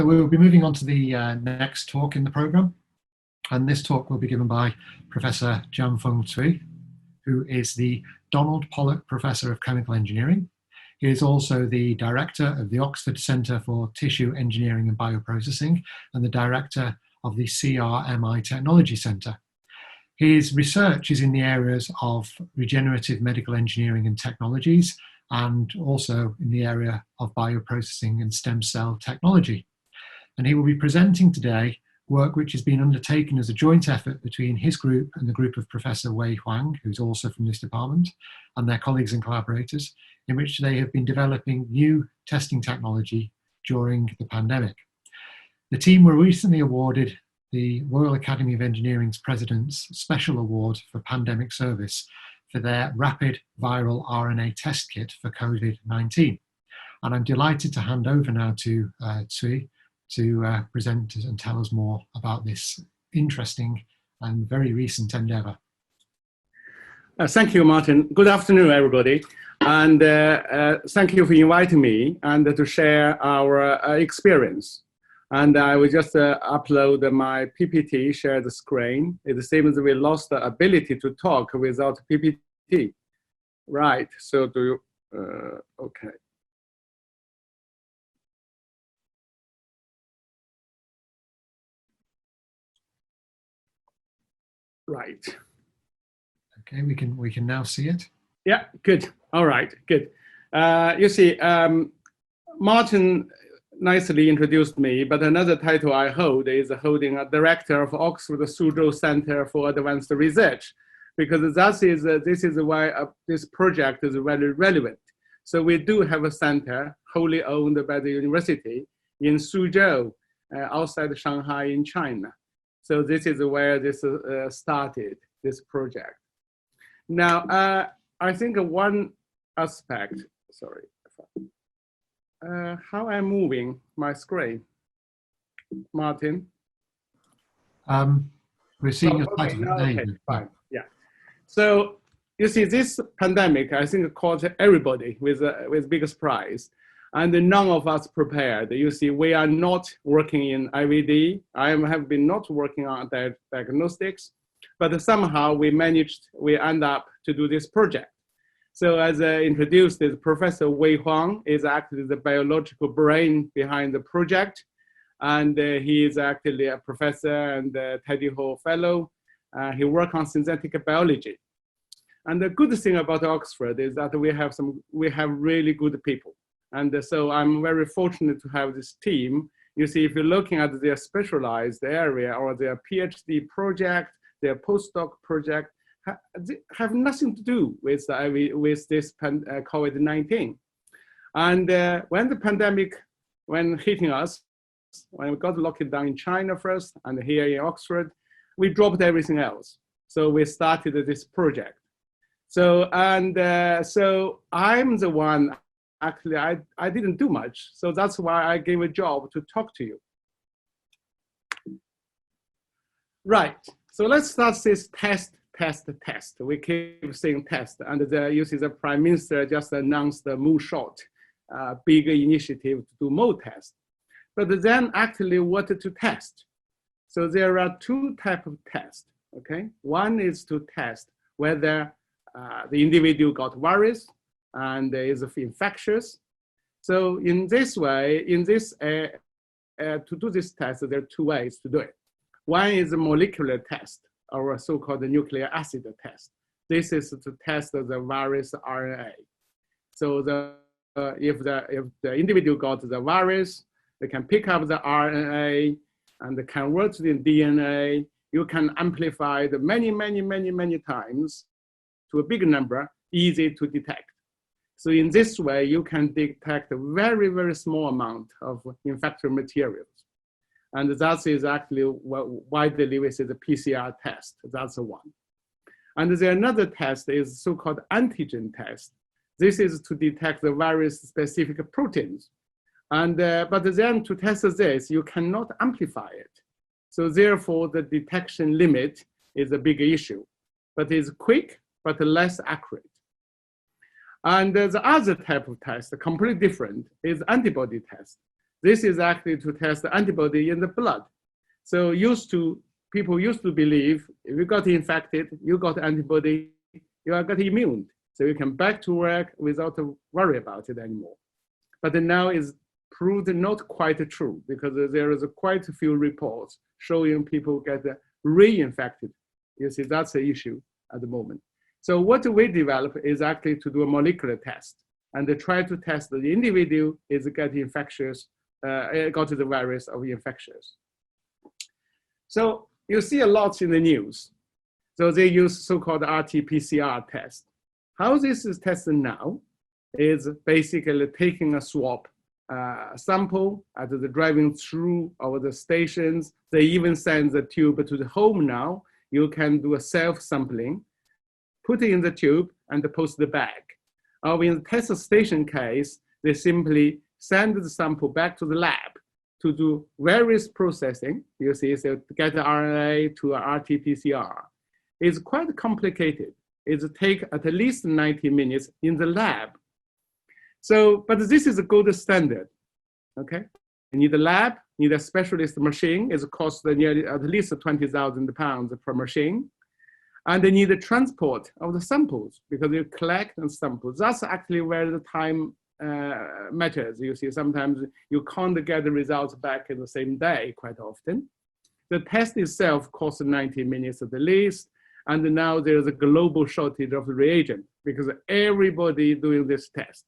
We'll be moving on to the next talk in the programme, and this talk will be given by Professor Zhanfeng Cui, who is the Donald Pollock Professor of Chemical Engineering. He is also the Director of the Oxford Centre for Tissue Engineering and Bioprocessing and the Director of the CRMI Technology Centre. His research is in the areas of regenerative medical engineering and technologies, and also in the area of bioprocessing and stem cell technology. And he will be presenting today work which has been undertaken as a joint effort between his group and the group of Professor Wei Huang, who's also from this department, and their colleagues and collaborators, in which they have been developing new testing technology during the pandemic. The team were recently awarded the Royal Academy of Engineering's President's Special Award for Pandemic Service for their rapid viral RNA test kit for COVID-19. And I'm delighted to hand over now to Cui to present and tell us more about this interesting and very recent endeavour. Thank you, Martin. Good afternoon, everybody. And thank you for inviting me and to share our experience. And I will just upload my PPT, share the screen. It seems we lost the ability to talk without PPT. Right, so do you, okay. Right. Okay, we can now see it. Yeah, good. All right, good. You see, Martin nicely introduced me, but another title I hold is holding a director of Oxford Suzhou Center for Advanced Research, because this is why this project is very relevant. So we do have a center wholly owned by the university in Suzhou, outside Shanghai in China. So this is where this started, this project. Now, I think one aspect, sorry, how I'm moving my screen, Martin? We're seeing a okay, okay, fine, yeah. So you see, this pandemic, I think, caught everybody with big surprise, and none of us prepared. You see, we are not working in IVD. I have been not working on diagnostics, but somehow we end up to do this project. So as I introduced, Professor Wei Huang is actually the biological brain behind the project. And he is actually a professor and a Teddy Hall Fellow. He works on synthetic biology. And the good thing about Oxford is that we have really good people. And so I'm very fortunate to have this team. You see, if you're looking at their specialized area or their PhD project, their postdoc project, have nothing to do with this COVID-19. And when the pandemic, when hitting us, when we got locked down in China first and here in Oxford, we dropped everything else. So we started this project. So, so I'm the one, actually, I didn't do much. So that's why I gave a job to talk to you. Right, so let's start this test. We keep saying test, and you see the Prime Minister just announced the moonshot, big initiative to do more tests. But then actually what to test? So there are two types of tests, okay? One is to test whether the individual got virus and is infectious. So in this way, to do this test, there are two ways to do it. One is a molecular test, or a so-called nucleic acid test. This is to test the virus RNA. So if the individual got the virus, they can pick up the RNA and convert to the DNA. You can amplify the many times to a big number, easy to detect. So in this way, you can detect a very small amount of infectious materials. And that is actually widely used as a PCR test. That's the one. And the another test is so-called antigen test. This is to detect the virus-specific proteins. And but then to test this, you cannot amplify it. So therefore, the detection limit is a big issue. But it's quick, but less accurate. And the other type of test, completely different, is antibody test. This is actually to test the antibody in the blood. So people used to believe if you got infected, you got antibody, you got immune. So you can back to work without to worry about it anymore. But now it's proved not quite true because there is quite a few reports showing people get reinfected. You see, that's the issue at the moment. So what we develop is actually to do a molecular test and to try to test the individual is getting infectious, got the virus of infectious. So you see a lot in the news. So they use so-called RT-PCR test. How this is tested now is basically taking a swab sample as the driving through of the stations. They even send the tube to the home now. You can do a self-sampling, put it in the tube and post the bag. Or in the test station case, they simply send the sample back to the lab to do various processing. You see, so to get the RNA to RT-PCR. It's quite complicated. It takes at least 90 minutes in the lab. So, but this is a gold standard, okay? You need a lab, you need a specialist machine. It costs nearly at least 20,000 pounds per machine. And they need the transport of the samples because you collect and sample. That's actually where the time matters. You see, sometimes you can't get the results back in the same day quite often. The test itself costs 90 minutes at the least. And now there's a global shortage of reagent because everybody doing this test.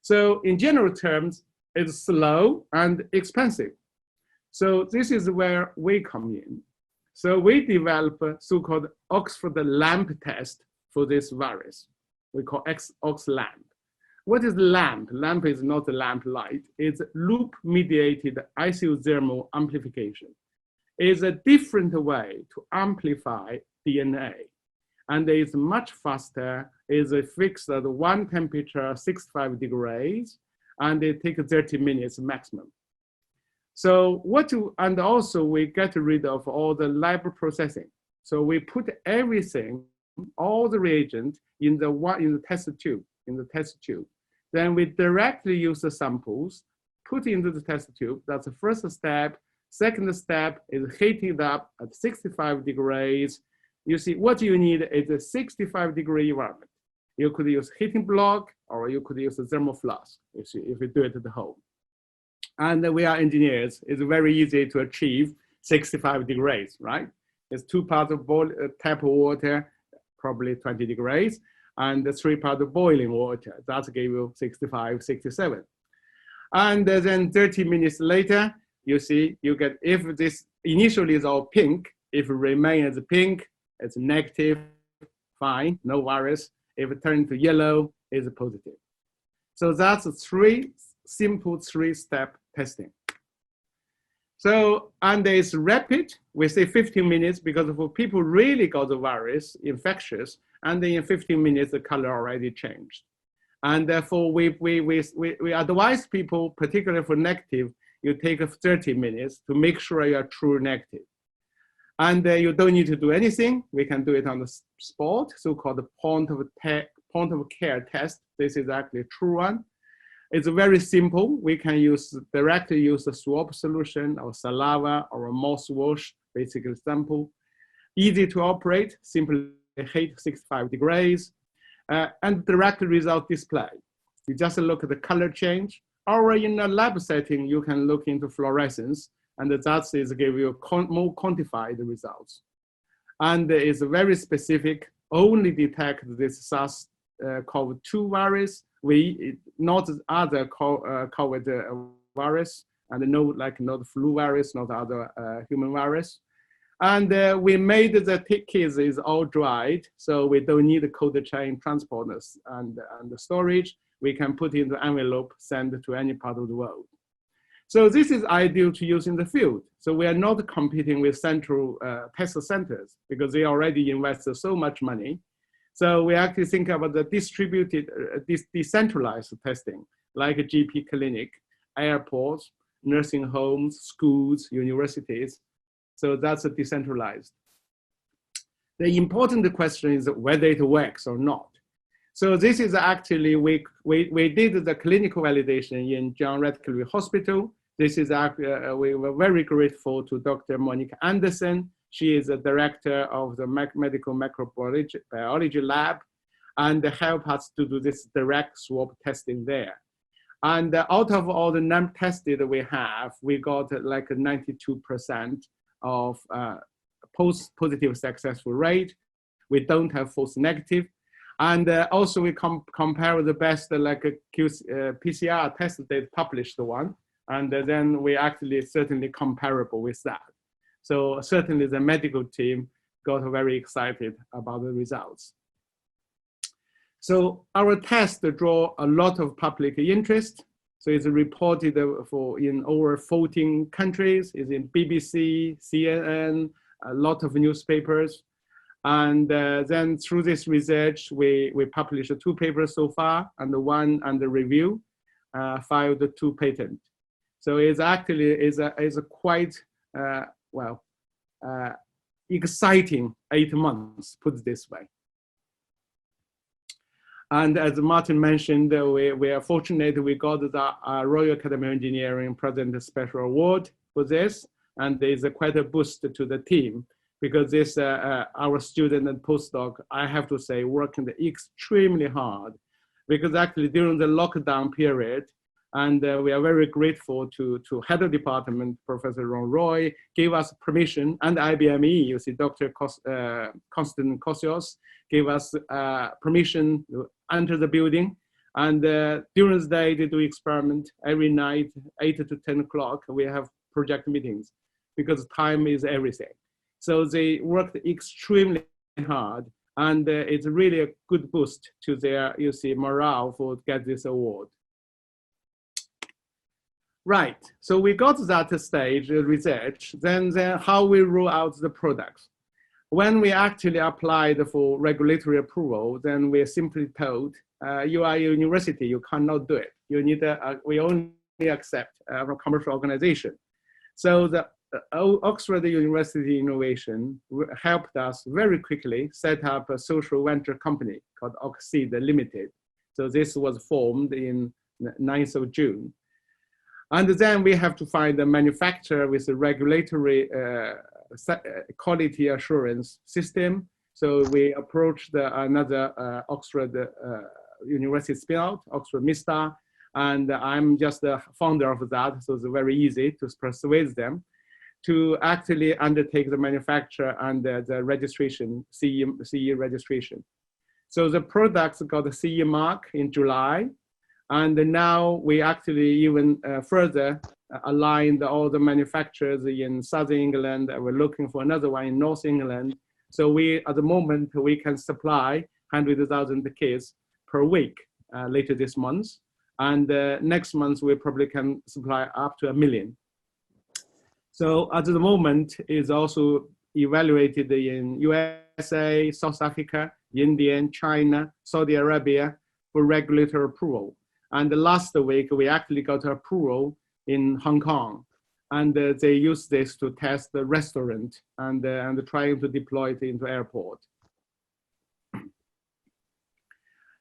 So in general terms, it's slow and expensive. So this is where we come in. So we develop a so-called Oxford LAMP test for this virus. We call OxLAMP. What is LAMP? LAMP is not a lamp light. It's loop-mediated isothermal amplification. It's a different way to amplify DNA. And it's much faster. It's fixed at one temperature, 65 degrees, and it takes 30 minutes maximum. So and also we get rid of all the lab processing. So we put everything, all the reagent in the test tube. Then we directly use the samples, put into the test tube. That's the first step. Second step is heating it up at 65 degrees. You see, what you need is a 65-degree environment. You could use heating block, or you could use a thermal flask if you do it at home. And we are engineers. It's very easy to achieve 65 degrees, right? It's 2 parts of tap water, probably 20 degrees, and 3 parts of boiling water. That gives you 65, 67. And then 30 minutes later, you see, you get, if this initially is all pink, if it remains pink, it's negative, fine, no virus. If it turns to yellow, it's positive. So that's simple 3-step testing. So, and it's rapid, we say 15 minutes because for people really got the virus, infectious, and then in 15 minutes, the color already changed. And therefore, we advise people, particularly for negative, you take 30 minutes to make sure you are true negative. And you don't need to do anything. We can do it on the spot, so-called point of care test. This is actually a true one. It's very simple. We can directly use a swab solution or saliva or a mouthwash, basically sample. Easy to operate, simply heat 65 degrees, and direct result display. You just look at the color change, or in a lab setting, you can look into fluorescence, and that is give you more quantified results. And it's very specific, only detect this SARS-CoV-2 virus, not other COVID virus, and not the flu virus, not other human virus. And we made the kits is all dried, so we don't need the cold chain transporters and the storage. We can put in the envelope, send it to any part of the world. So this is ideal to use in the field. So we are not competing with central test centers because they already invested so much money. So we actually think about the distributed, decentralized testing, like a GP clinic, airports, nursing homes, schools, universities. So that's a decentralized. The important question is whether it works or not. So this is actually, we did the clinical validation in John Radcliffe Hospital. This is, we were very grateful to Dr. Monica Anderson. She is the director of the medical microbiology lab, and help us to do this direct swab testing there. And out of all the non-tested we have, we got like a 92% of positive successful rate. We don't have false negative. And also we compare the best like a PCR test they published one. And then we actually certainly comparable with that. So certainly the medical team got very excited about the results. So our test draw a lot of public interest. So it's reported in over 14 countries. It's in BBC, CNN, a lot of newspapers. And then through this research, we published 2 papers so far, and one under review, filed 2 patents. So it's actually is a quite exciting 8 months, put it this way. And as Martin mentioned, we are fortunate we got the Royal Academy of Engineering President Special Award for this, and there's quite a boost to the team, because this our student and postdoc, I have to say, working extremely hard, because actually during the lockdown period, and we are very grateful to head of department, Professor Ron Roy, gave us permission, and IBME, you see Dr. Constantine Kosios, gave us permission to enter the building. And during the day, they do experiment every night, 8 to 10 o'clock, we have project meetings, because time is everything. So they worked extremely hard, and it's really a good boost to their, you see, morale for get this award. Right, so we got to that stage, research, then how we roll out the products. When we actually applied for regulatory approval, then we're simply told, you are a university, you cannot do it. You need we only accept a commercial organization. So the Oxford University Innovation helped us very quickly set up a social venture company called Oxseed Limited. So this was formed in 9th of June. And then we have to find a manufacturer with a regulatory quality assurance system. So we approached another Oxford University spin-out, Oxford MISTA, and I'm just the founder of that, so it's very easy to persuade them to actually undertake the manufacture and the registration, CE registration. So the products got the CE mark in July, and now we actually even further aligned all the manufacturers in Southern England, and we're looking for another one in North England. So we, at the moment, we can supply 100,000 kits per week later this month. And next month, we probably can supply up to 1 million. So at the moment, is also evaluated in USA, South Africa, India, China, Saudi Arabia for regulatory approval. And last week, we actually got approval in Hong Kong. And they use this to test the restaurant and trying to deploy it into airport.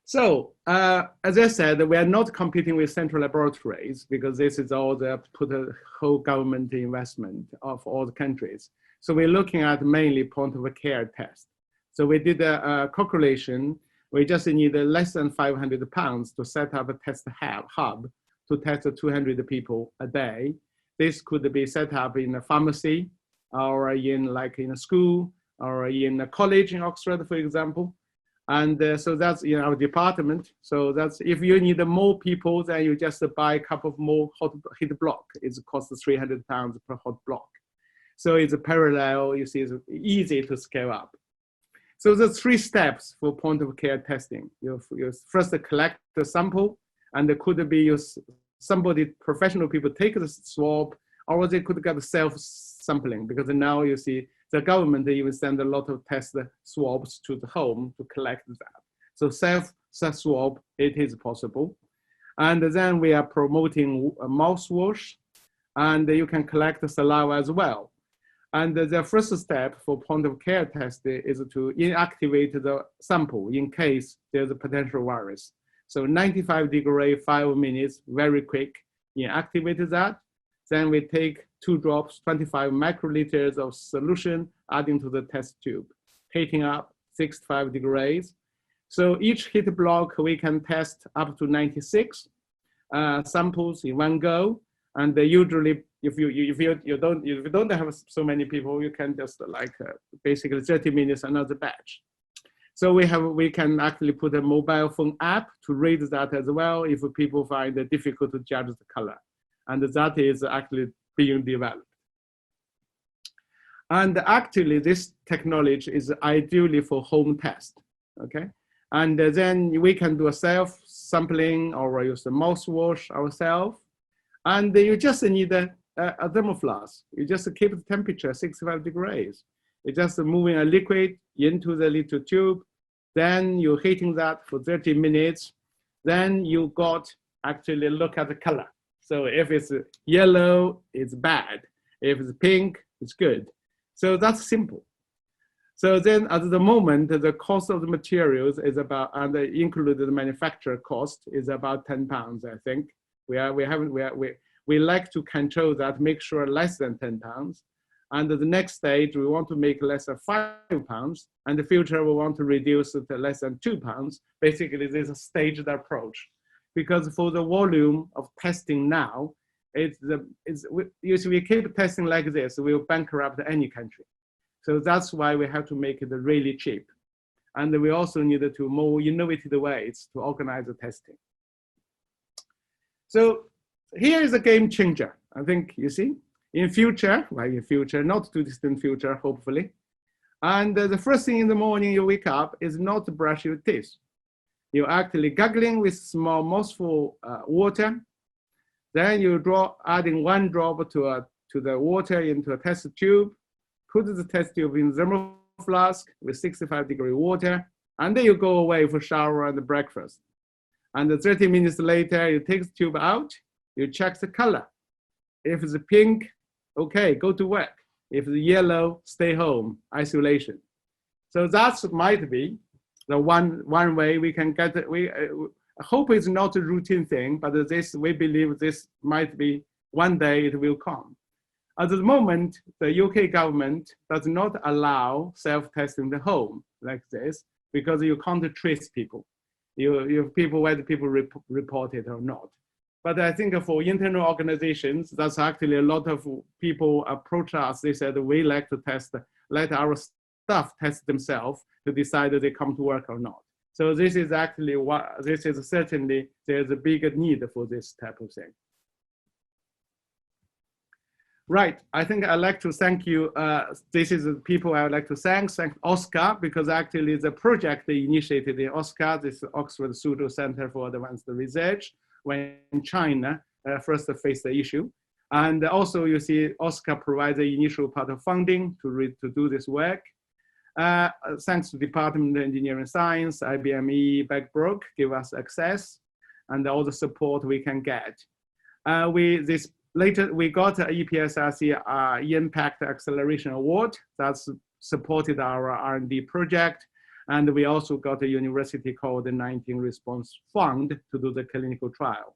So, as I said, we are not competing with central laboratories, because this is all the whole government investment of all the countries. So we're looking at mainly point of care test. So we did a calculation. We just need less than 500 pounds to set up a test hub to test 200 people a day. This could be set up in a pharmacy, or in a school, or in a college in Oxford, for example. And so that's in our department. So that's, if you need more people, then you just buy a couple of more hot heat block. It costs 300 pounds per hot block. So it's a parallel, you see, it's easy to scale up. So there's 3 steps for point of care testing. You first collect the sample, and it could be somebody, professional people take the swab, or they could get self-sampling, because now you see the government, they even send a lot of test swabs to the home to collect that. So self-swab, it is possible. And then we are promoting a mouthwash, and you can collect the saliva as well. And the first step for point of care testing is to inactivate the sample in case there's a potential virus. So 95 degree, 5 minutes, very quick, inactivate that. Then we take 2 drops, 25 microliters of solution, adding to the test tube, heating up 65 degrees. So each heat block, we can test up to 96 samples in one go. And usually, if you don't have so many people, you can just basically 30 minutes another batch. So we can actually put a mobile phone app to read that as well if people find it difficult to judge the color. And that is actually being developed. And actually, this technology is ideally for home test, okay? And then we can do a self-sampling or use a mouthwash ourselves. And you just need a thermoflask. You just keep the temperature 65 degrees. You're just moving a liquid into the little tube. Then you're heating that for 30 minutes. Then you got actually look at the color. So if it's yellow, it's bad. If it's pink, it's good. So that's simple. So then at the moment, the cost of the materials is about, and included the manufacturer cost is about 10 pounds, I think. We like to control that, make sure less than 10 pounds. And the next stage, we want to make less than 5 pounds. And in the future, we want to reduce it to less than 2 pounds. Basically, this is a staged approach. Because for the volume of testing now, if we keep testing like this, we'll bankrupt any country. So that's why we have to make it really cheap. And we also need to more innovative ways to organize the testing. So here is a game changer. I think you see, in future, not too distant future, hopefully. And the first thing in the morning you wake up is not to brush your teeth. You're actually gargling with small mouthful water. Then you adding 1 drop to the water into a test tube, put the test tube in thermal flask with 65 degree water, and then you go away for shower and breakfast. And 30 minutes later, you take the tube out, you check the color. If it's pink, okay, go to work. If it's yellow, stay home, isolation. So that might be the one way we can get it. We hope it's not a routine thing, but we believe this might be one day it will come. At the moment, the UK government does not allow self-testing the home like this because you can't trace people. Whether people report it or not. But I think for internal organizations, that's actually a lot of people approach us. They said, we like to let our staff test themselves to decide if they come to work or not. So this is actually certainly, there's a bigger need for this type of thing. Right, I think I'd like to thank you. This is the people I would like to thank Oscar, because actually the project they initiated in Oscar, this Oxford Pseudo Center for Advanced Research, when China first faced the issue. And also you see Oscar provides the initial part of funding to do this work. Thanks to Department of Engineering Science, IBME, Beckbrook give us access and all the support we can get. Later, we got an EPSRC Impact Acceleration Award that's supported our R&D project. And we also got a University COVID-19 Response Fund to do the clinical trial.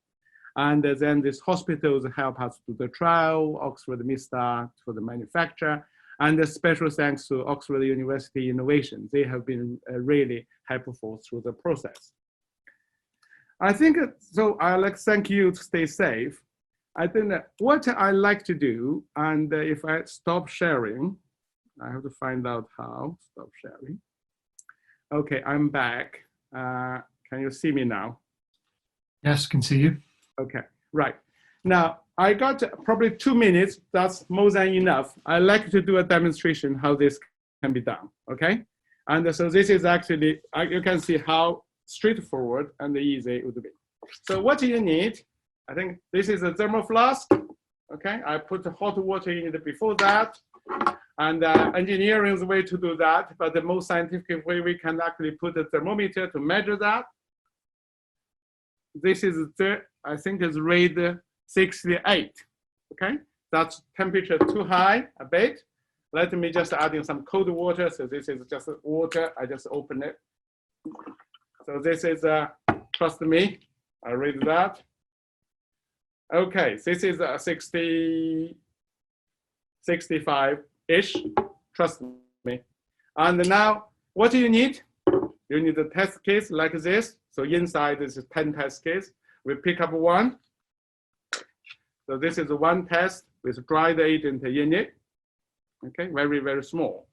And then these hospitals help us do the trial, Oxford MISTA for the manufacture, and a special thanks to Oxford University Innovation. They have been really helpful through the process. I think, so I'd like to thank you to stay safe. I think that what I like to do, and if I stop sharing, I have to find out how, stop sharing. Okay, I'm back. Can you see me now? Yes, can see you. Okay, right. Now, I got probably 2 minutes. That's more than enough. I like to do a demonstration how this can be done, okay? And so this is actually, you can see how straightforward and easy it would be. So what you need, I think this is a thermal flask, okay? I put the hot water in it before that. And engineering is the way to do that, but the most scientific way we can actually put a thermometer to measure that. This is, I think is read 68, okay? That's temperature too high a bit. let me just add in some cold water. So this is just water. I just open it. So this is, trust me, I read that. Okay, this is 65-ish, trust me. And now, what do you need? You need a test case like this. So inside is 10 test case. We pick up one. So this is one test with dried agent in it. Okay, very, very small.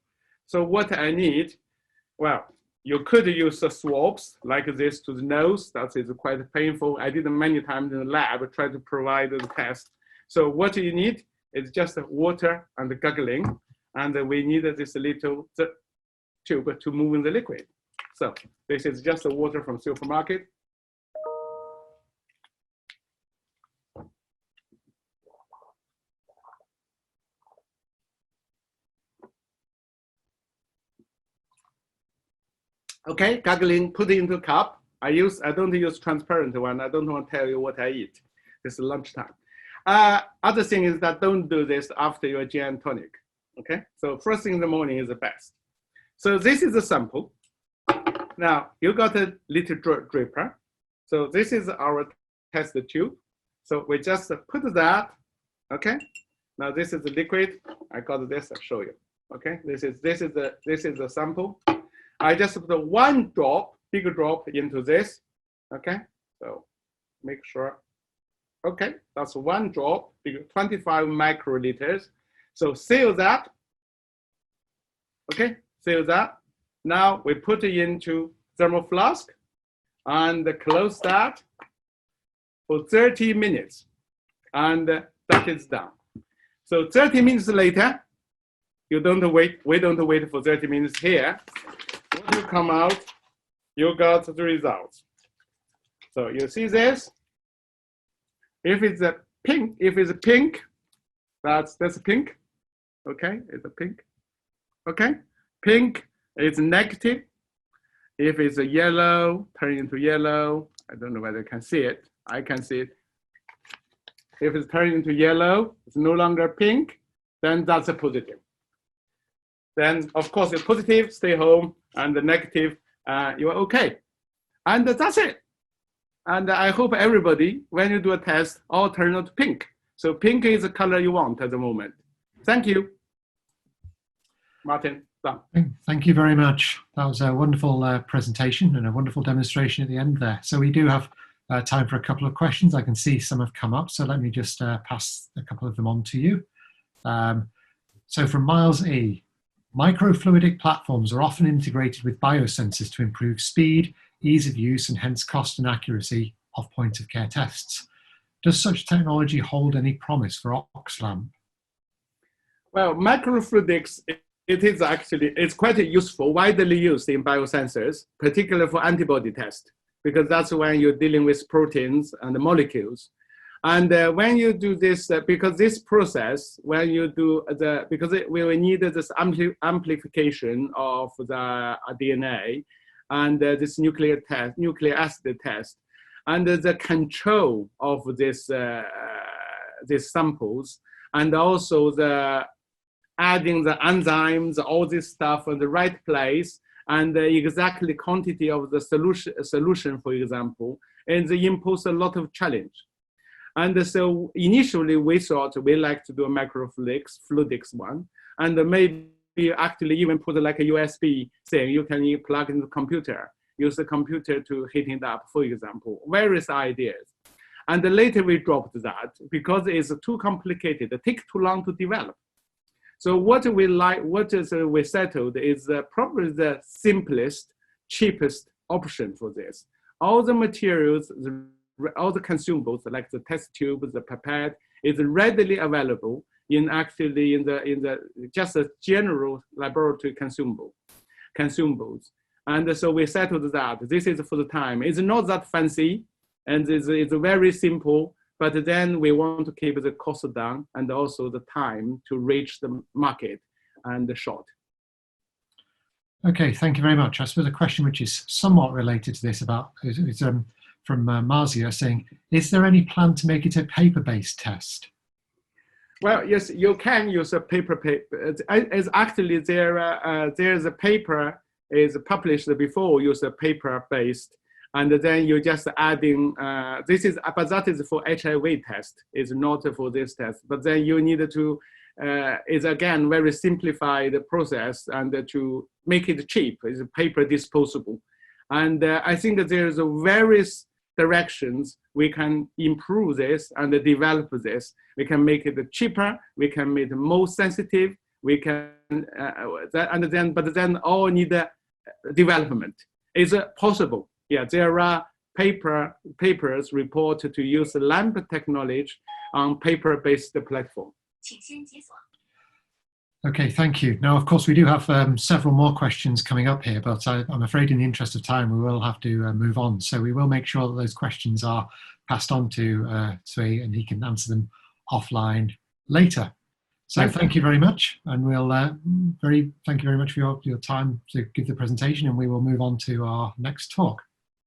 So what I need, well, you could use the swabs like this to the nose. That is quite painful. I did it many times in the lab, try to provide the test. So what you need is just water and gargling. And we need this little tube to move in the liquid. So this is just the water from supermarket. Okay, gargling, put it into a cup. I don't use transparent one. I don't want to tell you what I eat. This is lunchtime. Other thing is that don't do this after your gin and tonic. Okay, so first thing in the morning is the best. So this is a sample. Now you got a little dripper. So this is our test tube. So we just put that. Okay. Now this is the liquid. I got this. I'll show you. Okay. This is the sample. I just put one drop, big drop into this. Okay. So make sure. Okay. That's one drop, 25 microliters. So seal that. Okay. Seal that. Now we put it into thermal flask and close that for 30 minutes. And that is done. So 30 minutes later, we don't wait for 30 minutes here. When you come out, you got the results. So you see this. If it's a pink, that's pink. Okay, it's a pink. Okay, pink is negative. If it's a yellow, turn into yellow. I don't know whether you can see it. I can see it. If it's turning into yellow, it's no longer pink, then that's a positive. Then, of course, the positive, stay home, and the negative, you're okay. And that's it. And I hope everybody, when you do a test, all turn out pink. So pink is the color you want at the moment. Thank you. Martin, done. Thank you very much. That was a wonderful presentation and a wonderful demonstration at the end there. So we do have time for a couple of questions. I can see some have come up, so let me just pass a couple of them on to you. So from Miles E, microfluidic platforms are often integrated with biosensors to improve speed, ease of use, and hence cost and accuracy of point-of-care tests. Does such technology hold any promise for OxLamp? Well, microfluidics, it's quite useful, widely used in biosensors, particularly for antibody tests, because that's when you're dealing with proteins and the molecules. And when you do this, because this process, when you do we will need this amplification of the DNA and this nucleic acid test, and the control of this these samples, and also the adding the enzymes, all this stuff in the right place, and the exactly quantity of the solution, for example, and they impose a lot of challenge. And so initially we thought we like to do a microfluidics one, and maybe actually even put like a USB thing, you can plug in the computer, use the computer to heat it up, for example, various ideas. And later we dropped that because it's too complicated, it takes too long to develop. So what we settled is probably the simplest, cheapest option for this. All the materials, all the consumables like the test tube, the pipette is readily available in the just a general laboratory consumables. And so we settled that this is for the time. It's not that fancy, and it's very simple. But then we want to keep the cost down and also the time to reach the market and the short. Okay, thank you very much. I suppose a question which is somewhat related to this is from Marzia saying, is there any plan to make it a paper-based test? Well, yes, you can use a paper. As actually there's a paper is published before, use a paper based, and then you just adding but that is for HIV test. It's not for this test. But then you need to is again very simplified process and to make it cheap. It's paper disposable, and I think that there's various directions we can improve this and develop this. We can make it cheaper, we can make it more sensitive, we can, but then all need development. Is it possible? Yeah, there are papers reported to use LAMP technology on paper-based platform. Okay, thank you. Now, of course, we do have several more questions coming up here, but I'm afraid in the interest of time, we will have to move on. So we will make sure that those questions are passed on to Cui and he can answer them offline later. So thank you very much. And we'll thank you very much for your time to give the presentation, and we will move on to our next talk.